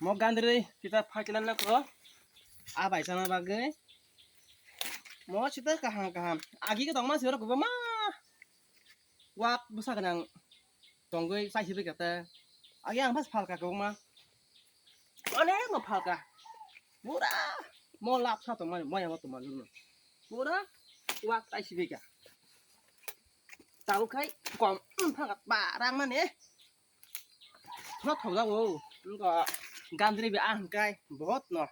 Mau gandri kita pakilan nak ko. Abai sana bagai. Mau kita kaham. Agi ke tong mas yoro ko ma. Wak busa kanang tonggoi sai sibi kata. Agi ang pas palka ko ma. Ane mo palka. Bura. Mau lap sa to ma mo yang to ma lu. Bura. Wak sai sibi ka. Tahu kai kom phagat barang ma ne. Nó thầu ra vô, nó có gan gì bị ăn cái bớt nó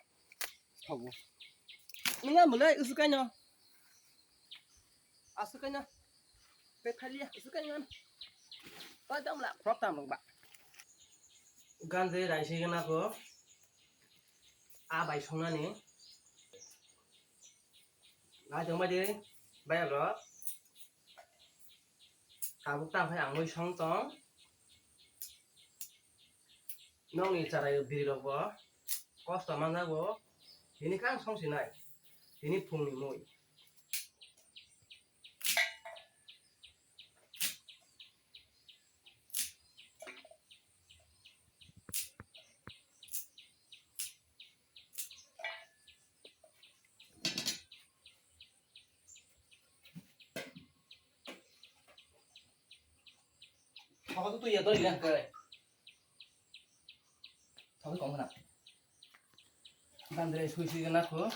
thầu, mình ăn một lấy ức cái nhá, ức cái nhá, cái thay lia ức cái nhá, tới đâu là prop tam được bạn, gan gì đại sĩ cái nào có, bài xong ra nè, lại chúng mày đi, bây giờ đó, cả bút tam phải ăn mới xong chóng. Nong ni cara biri rogo, kos taman rogo, ini kan song sinai, ini pung ni moi. Họ tu ya tôi lihat ke, thôi còn nào, ban dari suisi kan aku,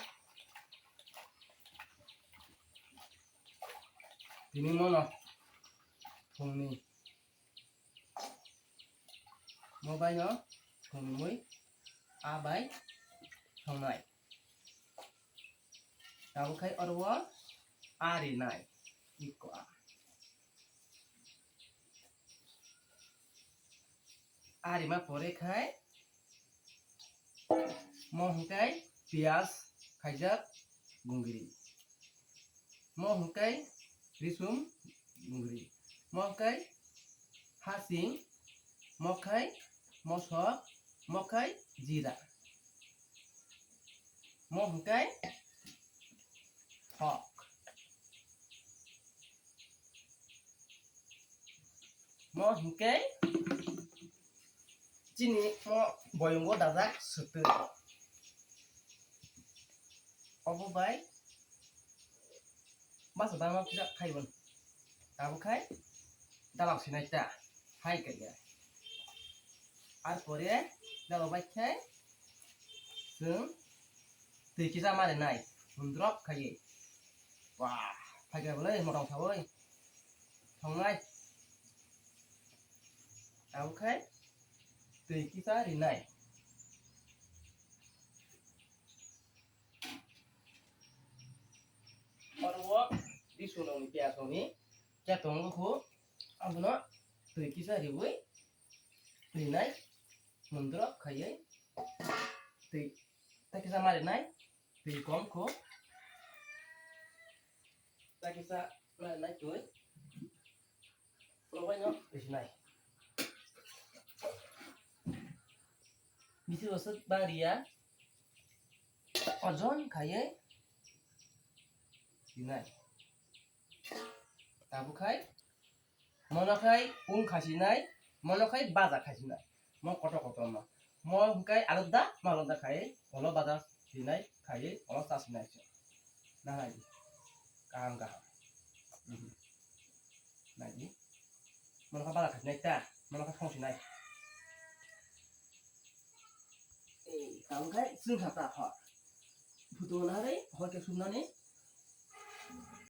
ini mana, pung ni. Mau bay nó thùng muối a bay thùng này tao thấy ở đó a đi này đi quả a đi mà phổ đấy khai mong cái pias khai giáp gungri mong cái risum gungri mong cái hasing mong cái mosok mong cái jira mong cái hok mong cái chini mo boyong go dadak sutu obo bai mas bang ma kira khaibon abo khai dalak sinai ta hai kai ya আর পরে দাও বাচ্চায় जों दैखि जामारे नाय हुन्द्रब खायो वा फायगाबलै मराव थावै थांनाय आवखाय दैखि जा रिनाय अरवा दिसुननि प्यासनि केतंगखौ आबुना दैखि जा रिवै रिनाय हुन्द्रब खायो दै ताकि जामारे नाय दै गमखौ ताकि जा मारे नाय तुय लगाय न दिसनाय बिसि वसत बारिया अजन खायो दिनाय ताबुखाय मनखाय उं खासिनाय मनखाय बाजा खासिनाय म कट म हुंखाय आलदा मालदा खायो अल बाजा दिनाय खायो अल सासिनाय नाय गाहाम नाय मनखा बाजा खासिनाय ता मनखा संसिनाय ताबुखाय जों खाता ह फुटुनानै हरके सुमनानै